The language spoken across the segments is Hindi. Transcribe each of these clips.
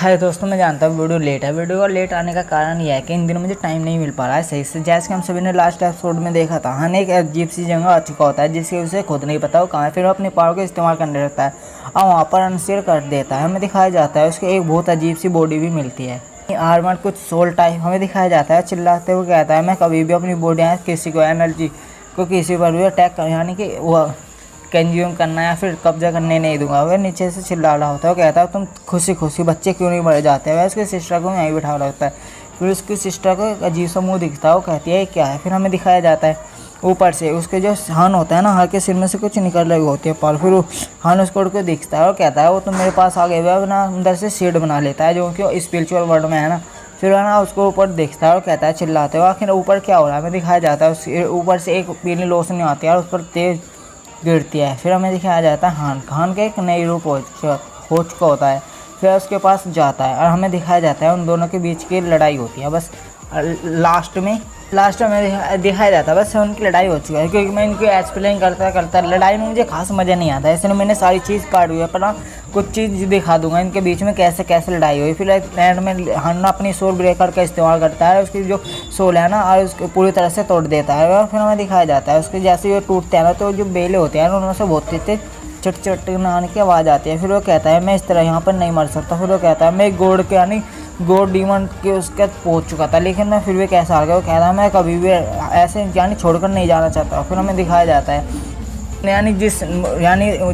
हाय दोस्तों, मैं जानता हूँ वीडियो लेट है। वीडियो का लेट आने का कारण यह है कि इन दिनों मुझे टाइम नहीं मिल पा रहा है सही से। जैसे कि हम सभी ने लास्ट एपिसोड में देखा था, हन एक अजीब सी जगह आ चुका होता है जिसकी उसे खुद नहीं पता वो कहाँ है। फिर वो अपने पावर का इस्तेमाल करने लगता है और वहाँ पर अनसील कर देता है। हमें दिखाया जाता है उसकी एक बहुत अजीब सी बॉडी भी मिलती है। आर्मर कुछ सोल टाइप हमें दिखाया जाता है। चिल्लाते हुए कहता है, मैं कभी भी अपनी बॉडी किसी को एनर्जी को किसी पर भी अटैक यानी कि वो कंज्यूम करना या फिर कब्जा करने नहीं दूंगा। वह नीचे से चिल्ला रहा होता है। वो कहता है, तुम खुशी खुशी बच्चे क्यों नहीं मर जाते। वह उसकी सिस्टर को यहीं बिठा लगता है। फिर उसकी सिस्टर को एक अजीब सा मुंह दिखता है। वो कहती है क्या है। फिर हमें दिखाया जाता है ऊपर से उसके जो हन होता है ना, हर के सिर में से कुछ निकल रही होती है पर फिर वो हन उसको को दिखता है और कहता है वो तो मेरे पास आ गए। वह ना अंदर से शील्ड बना लेता है जो कि स्पिरिचुअल वर्ल्ड में है ना। फिर वह ना उसको ऊपर देखता है और कहता है चिल्लाते हुए, आखिर ऊपर क्या हो रहा है। हमें दिखाया जाता है उसके ऊपर से एक पीली रोशनी आती है और उस पर तेज गिरती है। फिर हमें दिखाया जाता है खान का एक नई रूप हो चुका होता है। फिर उसके पास जाता है और हमें दिखाया जाता है उन दोनों के बीच की लड़ाई होती है। बस लास्ट में दिखाया जाता है बस उनकी लड़ाई हो चुकी है, क्योंकि मैं इनको एक्सप्लेन करता लड़ाई में मुझे खास मज़ा नहीं आता, इसलिए मैंने सारी चीज़ काट हुई है। पर ना कुछ चीज़ दिखा दूंगा इनके बीच में कैसे कैसे लड़ाई हुई। फिर एंड में हन्ना अपनी सोल ब्रेकर का इस्तेमाल करता है, उसकी जो सोल है ना और उसको पूरी तरह से तोड़ देता है। और फिर हमें दिखाया जाता है उसके जैसे वो टूटते हैं ना तो जो बेले होते हैं उनमें से बहुत तेज चट चटनाने की आवाज़ आती है। फिर वो कहता है मैं इस तरह यहाँ पर नहीं मर सकता। फिर वो कहता है मैं गॉड के यानी गॉड डीमन के उसके पहुँच चुका था, लेकिन मैं फिर भी कैसा आ गया। वो कहता है मैं कभी भी ऐसे यानी छोड़कर नहीं जाना चाहता। फिर हमें दिखाया जाता है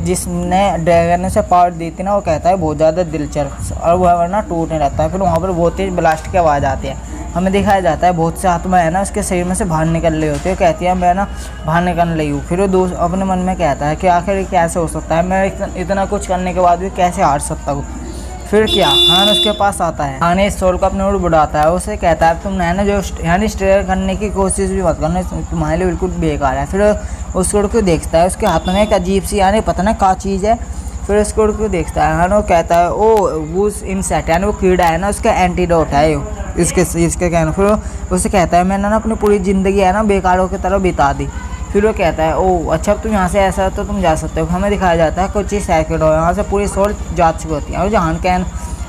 जिसने ड्रैगन से पावर दी थी ना, वो कहता है बहुत ज़्यादा दिलचस्प और वह वरना टूटने लगता है। फिर वहाँ पर बहुत तेज ब्लास्ट की आवाज़ आती है। हमें दिखाया जाता है बहुत से आत्मा है ना उसके शरीर में से बाहर निकल रही होती है। कहती है मैं ना बाहर निकल रही हूँ। फिर वो अपने मन में कहता है कि आखिर कैसे हो सकता है, मैं इतना कुछ करने के बाद भी कैसे हार सकता हूँ। फिर क्या हान उसके पास आता है। हान इस सोल को अपने ऊपर बुढ़ाता है। उसे कहता है तुम ना जो यानी स्टे करने की कोशिश भी मत करना, तुम्हारे लिए बिल्कुल बेकार है। फिर उस सोल को देखता है, उसके हाथ में एक अजीब सी यानी पता ना क्या चीज़ है। फिर उस सोल को देखता है हान, वो कहता है वो इंसेक्ट यानी वो कीड़ा है ना, उसका एंटीडोट है इसके कहना। फिर उसे कहता है मैंने ना अपनी पूरी ज़िंदगी है ना बेकारों की तरह बिता दी। फिर वो कहता है ओ अच्छा तुम यहाँ से ऐसा तो तुम जा सकते हो। हमें दिखाया जाता है कुछ ही सेकंड हो यहाँ से पूरी सोल जा चुकी होती है। और जो हन कैन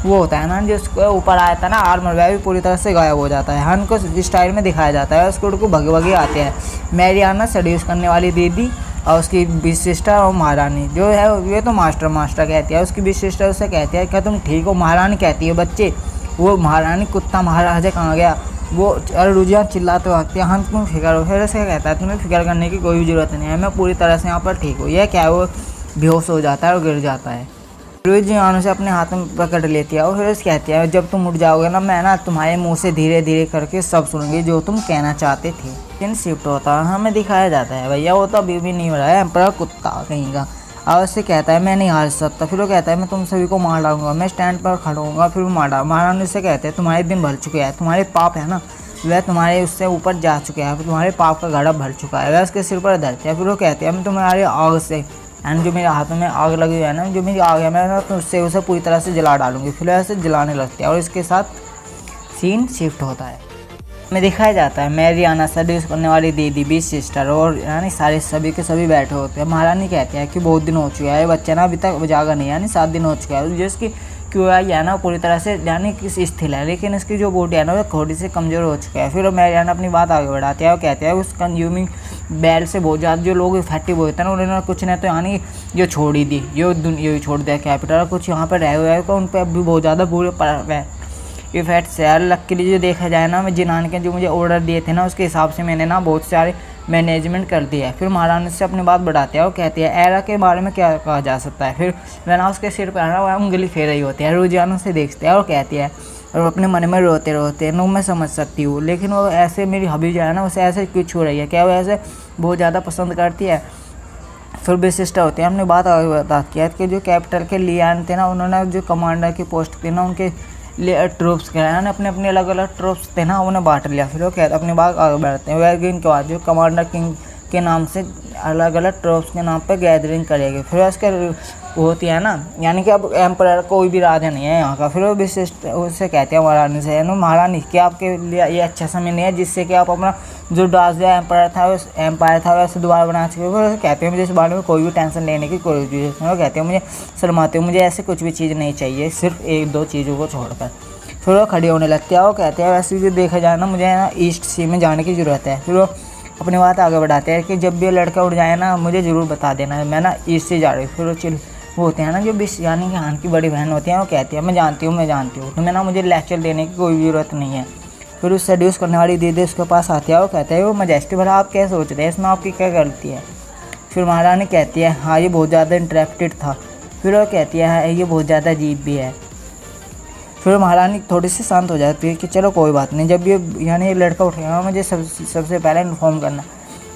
वो होता है ना जिसको ऊपर आया था ना आर्मर, वह भी पूरी तरह से गायब हो जाता है। हन को स्टाइल में दिखाया जाता है उसको भगे भगे आते हैं मैरियाना सेड्यूस करने वाली दीदी और उसकी बिग सिस्टर और महारानी जो है ये तो मास्टर कहती है। उसकी बिग सिस्टर उससे कहती है क्या तुम ठीक हो। महारानी कहती है बच्चे वो महारानी कुत्ता महाराजा कहाँ गया। वो अरे रुझान चिल्लाते वक्त हम तुम फिक्र हो। फिर से कहता है तुम्हें फिक्र करने की कोई ज़रूरत नहीं है, मैं पूरी तरह से यहाँ पर ठीक हूँ। यह क्या है, वो बेहोश हो जाता है और गिर जाता है। रुझान उसे अपने हाथ में पकड़ लेती है और फिर उसे कहती है जब तुम उठ जाओगे ना मैं ना तुम्हारे मुंह से धीरे धीरे करके सब सुनूंगी जो तुम कहना चाहते थे। लेकिन शिफ्ट होता है हमें दिखाया जाता है भैया वो तो अभी भी नहीं हो रहा है, एम्परर कुत्ता कहीं का। और उससे कहता है मैं नहीं हार सकता। फिर वो कहता है मैं तुम सभी को मार डालूंगा, मैं स्टैंड पर खड़ूंगा। फिर वो मार डालूंगा। महारानी उससे कहते हैं तुम्हारे दिन भर चुके हैं, तुम्हारे पाप है ना वह तुम्हारे उससे ऊपर जा चुके हैं, तुम्हारे पाप का घड़ा भर चुका है। वह उसके सिर पर धरते हैं। फिर वो कहते हैं मैं तुम्हारे आग से एंड जो मेरे हाथों में आग लगी हुई है ना, जो मेरी आग है मैं तो उससे उसे पूरी तरह से जला डालूंगी। फिर वह उसे जलाने लगती है और इसके साथ सीन शिफ्ट होता है। में दिखाया जाता है मैरियाना सेड्यूस करने वाली दीदी बिग सिस्टर और यानी सारे सभी के सभी बैठे होते हैं। महारानी कहती है कि बहुत दिन हो चुका है बच्चा ना अभी तक जागा नहीं, यानी 7 दिन हो चुका है। जिसकी क्यों है ना पूरी तरह से यानी किसी स्थिर है, लेकिन इसकी जो बॉडी है ना वो थोड़ी सी कमज़ोर हो चुका है। फिर मैरियाना अपनी बात आगे बढ़ाती है और कहते हैं उस कंज्यूमिंग बैल से बहुत ज़्यादा जो लोग इफेक्टिव होते हैं ना उन्होंने कुछ नहीं तो यानी जो छोड़ ही दी ये छोड़ दिया कैपिटल। कुछ यहाँ पर रहे हुए हैं उन पर भी बहुत ज़्यादा बुरे इफेक्ट्स है। लक के लिए जो देखा जाए ना मैं जिनान के जो मुझे ऑर्डर दिए थे ना उसके हिसाब से मैंने ना बहुत सारे मैनेजमेंट कर दिया है। फिर महारानी से अपनी बात बढ़ाते हैं और कहती है एरा के बारे में क्या कहा जा सकता है। फिर वह उसके सिर पर ना वह उंगली फेर रही होती है। रुझानों से देखते हैं और कहती है और अपने मन में रोते नो मैं समझ सकती हूँ, लेकिन वो ऐसे मेरी हबी जो है ना उसे ऐसे क्यों छू रही है, क्या वो ऐसे बहुत ज़्यादा पसंद करती है। फिर विशिष्ट होते हैं हमने बात आगे बता किया कि जो कैपिटल के लियान थे ना उन्होंने जो कमांडर की पोस्ट थी ना उनके ट्रूप्स के ना अपने अलग अलग ट्रूप्स थे ना उन्हें बांट लिया। फिर वो कहते अपनी बात आगे बढ़ते हैं। वह के बाद जो कमांडर किंग के नाम से अलग अलग ट्रॉप्स के नाम पे गैदरिंग करेगी। फिर उसके होती है ना, यानी कि अब एम्परर कोई भी राजा नहीं है यहाँ का। फिर वो विशिष्ट उससे कहते हैं महारानी से, ना महारानी कि आपके लिए ये अच्छा समय नहीं है जिससे कि आप अपना जो डार्सिया एम्पायर था वैसे दोबारा बना सके। फिर कहते हैं मुझे इस बारे में कोई भी टेंशन लेने की कोई जरूरत नहीं। वो कहते हैं मुझे शर्माते हो, मुझे ऐसे कुछ भी चीज़ नहीं चाहिए, सिर्फ 1-2 चीज़ों को छोड़कर। फिर वो खड़ी होने लगती है। वो कहते हैं वैसे भी देखा जाए ना, मुझे ना ईस्ट सी में जाने की ज़रूरत है। फिर वो अपनी बात आगे बढ़ाते हैं कि जब भी ये लड़का उड़ जाए ना मुझे ज़रूर बता देना, मैं ना ईस्ट से जा रही हूँ। फिर वो होते हैं ना जो बिस यानी कि हान की बड़ी बहन होती है, वो कहती है मैं जानती हूँ, तुम्हें ना मुझे लेक्चर देने की कोई ज़रूरत नहीं है। फिर उस सेड्यूस करने वाली दीदी उसके पास आती है। वो कहता है वो मजेस्टी भला आप क्या सोच रहे हैं, इसमें आपकी क्या गलती है। फिर महारानी कहती है हाँ ये बहुत ज़्यादा इंटरेक्टेड था। फिर वो कहती है ये बहुत ज़्यादा अजीब भी है। फिर महारानी थोड़ी सी शांत हो जाती है कि चलो कोई बात नहीं, जब ये यानी ये लड़का उठेगा मुझे सबसे पहले इन्फॉर्म करना।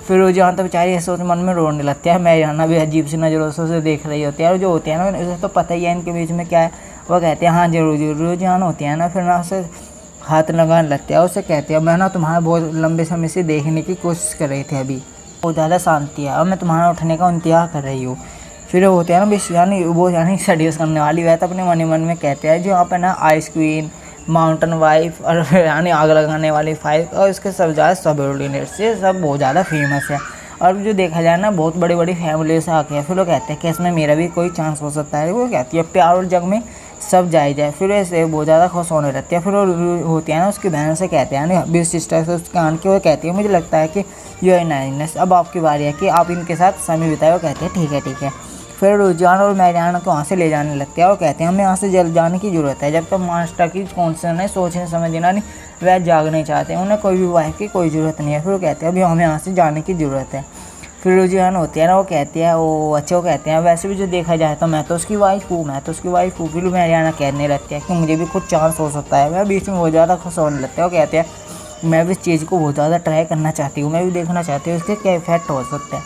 फिर वो जहाँ तक बेचारी ऐसे मन में रोने लगती है। मैं यहाँ भी अजीब सी नज़रों से उसे देख रही होती है। और जो होते हैं ना उसे तो पता ही है इनके बीच में क्या है। वो कहते हैं हाँ जरूर जान होती है ना। फिर ना उसे हाथ लगाने लगते हैं। उसे कहते हैं मैं ना तुम्हारा बहुत लंबे समय से देखने की कोशिश कर रही थी, अभी बहुत ज़्यादा शांति है और मैं तुम्हारा उठने का इंतजार कर रही हूँ। फिर होते हैं ना बस यानी सेड्यूस करने वाली वह तो अपने मन में कहते हैं जो यहाँ पे ना आइस क्वीन, माउंटेन वाइफ और यानी आग लगाने वाली फाइव और इसके सब ज़्यादा सबऑर्डिनेट्स, ये सब बहुत ज़्यादा फेमस है। और जो देखा जाए ना बहुत बड़ी बड़ी फैमिली से आके है। फिर वो कहते हैं कि इसमें मेरा भी कोई चांस हो सकता है। वो कहती है प्यार और जग में सब जायज़ है। फिर ऐसे बहुत ज़्यादा खुश होने लगती है। फिर वो होती है ना उसकी बहन से कहते हैं ना बिग सिस्टर से उसके आन के, वो कहती है मुझे लगता है कि यू आर नाइस, अब आपकी बारी है कि आप इनके साथ समय बिताए। वो कहते हैं ठीक है। फिर रुझान और मैरियाना को वहाँ से ले जाने लगते हैं। और कहते हैं हमें यहाँ से जल्द जाने की ज़रूरत है, जब तक मास्टर की कॉन्सेंट है सोचने समझना नहीं वह जाग नहीं चाहते, उन्हें कोई भी वाइफ की कोई ज़रूरत नहीं है। फिर वो कहते हैं अभी हमें यहाँ से जाने की ज़रूरत है। फिर रुझान होती है ना, वो कहती है वो अच्छे, वो कहते हैं वैसे भी जो देखा जाए तो मैं तो उसकी वाइफ हूँ। फिर मैरियाना कहने लगती है कि मुझे भी कुछ चांस हो सकता है। वह बीच में बहुत ज़्यादा खुश होने लगते हैं। वो कहते हैं मैं भी इस चीज़ को बहुत ज़्यादा ट्राई करना चाहती हूँ, मैं भी देखना चाहती हूँ उसके क्या इफेक्ट हो सकते हैं।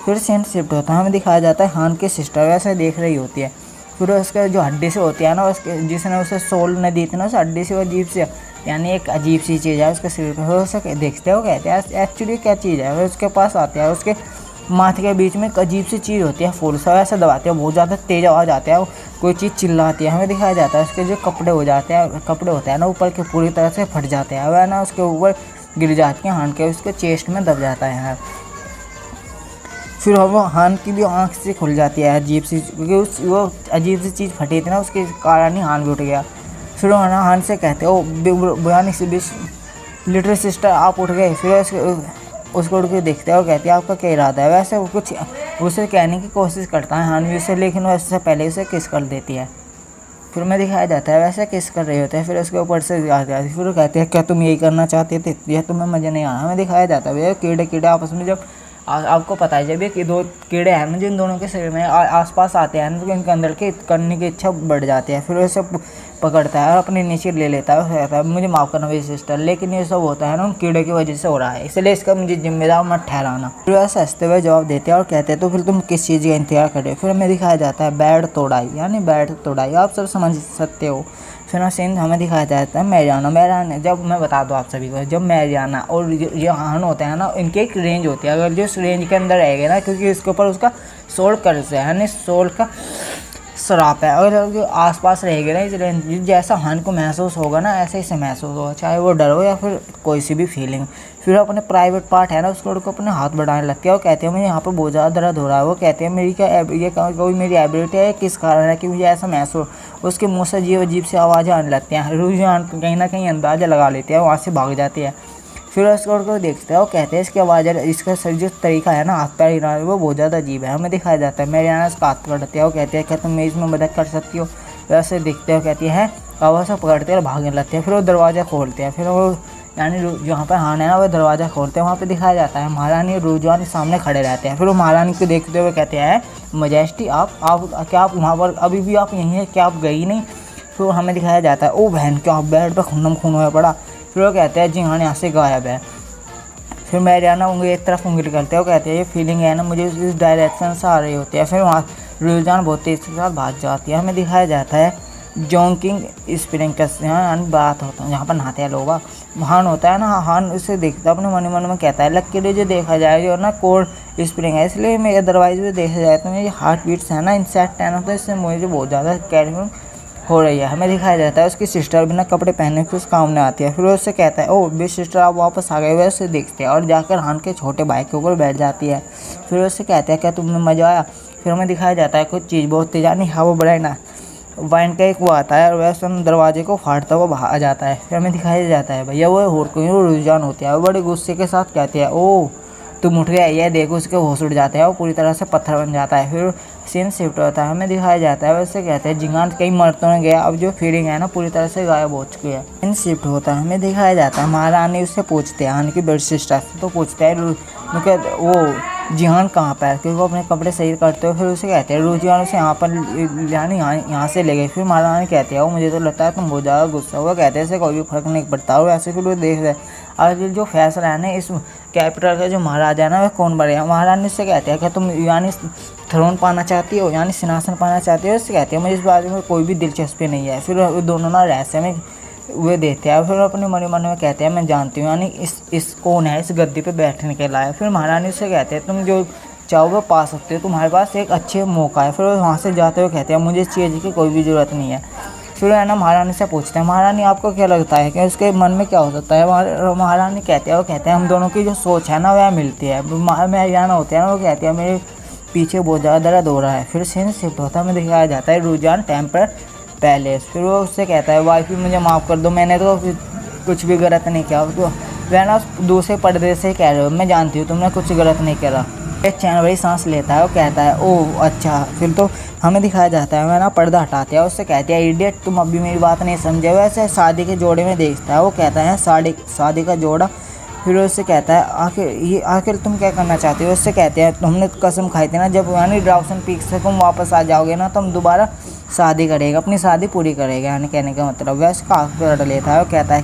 फिर सीन शिफ्ट होता है, हमें दिखाया जाता है हान की सिस्टर वैसे देख रही होती है। फिर उसका जो हड्डी से होती है ना, उसके जिसने उसे सोल ने दी थी ना, उस हड्डी से वो अजीब से यानी एक अजीब सी चीज़ है उसके शरीर पर। उसे देखते हैं, वो कहते हैं एक्चुअली क्या चीज़ है। फिर उसके पास आते हैं, उसके माथे के बीच में एक अजीब सी चीज़ होती है, फूल सा वैसे दबाते हैं, बहुत ज़्यादा तेज आवाज़ आती है, कोई चीज़ चिल्लाती है। हमें दिखाया जाता है उसके जो कपड़े होते हैं ना ऊपर के पूरी तरह से फट जाते हैं, वह ना उसके ऊपर गिर जाती है, हान के उसके चेस्ट में दब जाता है। फिर वो हान की भी आँख से खुल जाती है अजीब सी, क्योंकि वो अजीब सी चीज़ फटी थी ना, उसके कारण ही हान भी उठ गया। फिर वो हान से कहते हैं ओ बयानी से लिटिल सिस्टर आप उठ गए। फिर उसको उठ के देखते हैं, वो कहती है आपका क्या इरादा है। वैसे वो कुछ उसे कहने की कोशिश करता है हान भी उसे, लेकिन वो उससे पहले उसे किस कर देती है। फिर मैं दिखाया जाता है वैसे किस कर रहे होते हैं। फिर उसके ऊपर से आ जाती है। फिर वो कहते हैं क्या तुम यही करना चाहते थे, यह तुम्हें मज़ा नहीं आया। हमें दिखाया जाता है भैया कीड़े आपस में जब आपको पता है जब ये 2 कीड़े हैं ना जिन दोनों के शरीर में आसपास आते हैं तो इनके अंदर के करने की इच्छा बढ़ जाती है। फिर उसे पकड़ता है और अपने नीचे ले लेता है। कहता है मुझे माफ़ करना मेरी सिस्टर, लेकिन ये सब होता है ना उन कीड़े की वजह से हो रहा है, इसलिए इसका मुझे जिम्मेदार मत ठहराना। फिर वैसे हंसते हुए जवाब देते हैं और कहते हैं तो फिर तुम किस चीज़ का इंतजार कर रहे हो। फिर हमें दिखाया जाता है बेड तोड़ाई आप सब समझ सकते हो। फिर सीन हमें दिखाया जाता है मैरियाना जब मैं बता दूँ आप सभी को, जब मैरियाना और ये हान होते हैं ना इनकी एक रेंज होती है, अगर जो इस रेंज के अंदर रहेगा ना, क्योंकि इसके ऊपर उसका सोल कर्ज है यानी सोल का श्राप है, अगर जो आसपास रहेगा ना इस रेंज जैसा हान को महसूस होगा ना ऐसे ही से महसूस होगा, चाहे वो डर हो या फिर कोई सी भी फीलिंग। फिर अपने प्राइवेट पार्ट है ना उसको अपने हाथ बढ़ाने लगते हैं। वो कहते हैं मुझे यहाँ पर बहुत ज़्यादा दर्द हो रहा है। वो कहते हैं मेरी क्या ये कोई मेरी एबिलिटी है, किस कारण है कि मुझे ऐसा महसूस। उसके मुँह से अजीब सी आवाज़ें आने लगती हैं। रुझान कहीं ना कहीं अंदाज़ा लगा लेते हैं, वहाँ से भाग जाती है। फिर उसको देखते हैं, वो कहते हैं इसकी आवाज़ इसका जो तरीका है ना हाथ पैर हिलाने वो बहुत ज़्यादा अजीब है। हमें दिखाया जाता है मैरियाना उसका हाथ पकड़ती है। वो कहते हैं क्या तुम मेरी इसमें मदद कर सकती हो। वैसे देखते हो कहती है आवाज़ से पकड़ते हैं और भागने लगते हैं। फिर वो दरवाज़ा खोलते हैं। फिर वो यानी जहाँ पर हान है ना वो दरवाज़ा खोलते हैं, वहाँ पे दिखाया जाता है महारानी और रुझान सामने खड़े रहते हैं। फिर वो महारानी को देखते हुए कहते हैं मजेस्टी आप क्या आप वहाँ पर अभी भी आप यहीं हैं, क्या आप गई नहीं। फिर हमें दिखाया जाता है ओ बहन क्या आप बेड पर खून हुआ पड़ा। फिर वो कहते हैं जी हाँ यहाँ से गायब है। फिर मैरियाना उंगली एक तरफ उंगली करते हैं। वो कहते हैं ये फीलिंग है ना मुझे इस डायरेक्शन से आ रही होती है। फिर वहाँ रुझान बहुत तेज़ी के साथ भाग जाती है। हमें दिखाया जाता है जोंकिंग स्प्रिंग का यहाँ बात होता है, जहाँ पर नहाते हैं लोग। हान होता है ना, हान उसे देखता है अपने मन मन में, कहता है लकीली जो देखा जाए जो ना कोल्ड स्प्रिंग है, इसलिए मैं अदरवाइज भी देखा जाए तो ये हार्ट बीट्स है ना इनसेट टेन होता है, इससे मुझे बहुत ज़्यादा कैरिंग हो रही है। हमें दिखाया जाता है उसकी सिस्टर बिना कपड़े पहने के उस काम में आती है। फिर वो उससे कहता है ओ बिग सिस्टर आप वापस आ गए, वैसे देखते हैं, और जाकर हान के छोटे भाई के ऊपर बैठ जाती है। फिर वो उससे कहते हैं क्या तुम्हें मज़ा आया। फिर हमें दिखाया जाता है कुछ चीज़ बहुत तेज यानी हवा बढ़ाए ना वाइन का एक वो आता है और वैसे हम दरवाजे को फाड़ता हुआ बाहर आ जाता है। फिर हमें दिखाया जाता है भैया वो और कोई रुझान होती है, वो बड़े गुस्से के साथ कहती है ओ तुम उठ गया, ये देखो उसके होश उड़ जाते हैं, वो पूरी तरह से पत्थर बन जाता है। फिर सीन शिफ्ट होता है, हमें दिखाया जाता है वैसे कहते हैं जिंगान कहीं मर तो नहीं गया, अब जो फीलिंग है ना पूरी तरह से गायब हो चुकी है। सीन शिफ्ट होता है, हमें दिखाया जाता है महारानी उससे पूछते हैं हान की बेड सिस्टर तो पूछते हैं वो जिहान कहाँ पर है, क्योंकि वो अपने कपड़े सही करते हो। फिर उसे कहते हैं रुझान उसे यहाँ पर यानी यहाँ से ले गए। फिर महारानी कहती है वो मुझे तो लगता है तुम बहुत ज़्यादा गुस्सा हुआ, कहते हैं इसे कोई भी फर्क नहीं पड़ता हो ऐसे। फिर वो देख रहे और जो फैसला है ना इस कैपिटल का जो महाराजा है ना वह कौन बढ़ेगा। महारानी से कहते हैं कि तुम यानी थ्रोन पाना चाहती हो यानी सिंहासन पाना चाहती हो, इससे कहती है मुझे इस बारे में कोई भी दिलचस्पी नहीं है। फिर वो दोनों ना रहस्य में वे देते हैं। फिर अपने मन में कहते हैं मैं जानती हूँ यानी इस कौन है इस गद्दी पे बैठने के लायक। फिर महारानी से कहते हैं तुम जो चाहो पा सकते हो, तुम्हारे पास एक अच्छे मौका है। फिर वहाँ से जाते हुए कहते हैं मुझे इस चीज़ की कोई भी ज़रूरत नहीं है। फिर है ना महारानी से पूछते हैं महारानी आपको क्या लगता है कि उसके मन में क्या हो सकता है। महारानी कहते हैं वो कहते हैं हम दोनों की जो सोच है ना वह मिलती है। मैं जाना होते हैं ना वो कहती है मेरे पीछे बहुत ज़्यादा दर्द हो रहा है। फिर सीन शिफ्ट होता है, हमें दिखाया जाता है रुझान टेम्पर पैलेस। फिर वो उससे कहता है वाइफ मुझे माफ़ कर दो, मैंने तो कुछ भी गलत नहीं किया। तो वह ना दूसरे पर्दे से कह रहे हो मैं जानती हूँ तुमने कुछ गलत नहीं करा। एक चैन बड़ी सांस लेता है, वो कहता है ओह अच्छा। फिर तो हमें दिखाया जाता है वह ना पर्दा हटाते हैं, उससे कहती है इडियट तुम अभी मेरी बात नहीं समझे। वैसे शादी के जोड़े में देखता है, वो कहता है शादी का जोड़ा। फिर उससे कहता है आखिर तुम क्या करना चाहते हो। उससे कहते हैं तुमने कसम खाई थी ना जब यानी ड्राउसन पीक से तुम वापस आ जाओगे ना तुम दोबारा शादी करेगा, अपनी शादी पूरी करेगा। यानी कहने का मतलब वैसे काफ़ी रट लेता है, वो कहता है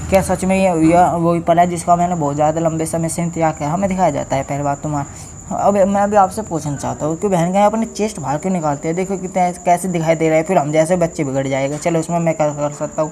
क्या सच में ये वही पल है जिसका मैंने बहुत ज़्यादा लंबे समय से इंतजार किया। हमें दिखाया जाता है पहली बात तुम्हारा। अब मैं अभी आपसे पूछना चाहता हूँ कि बहन का अपने चेस्ट बाहर क्यों निकालते हैं, देखो कितने कैसे दिखाई दे रहा है, फिर हम जैसे बच्चे बिगड़ जाएगा। चलो इसमें मैं क्या कर सकता हूँ।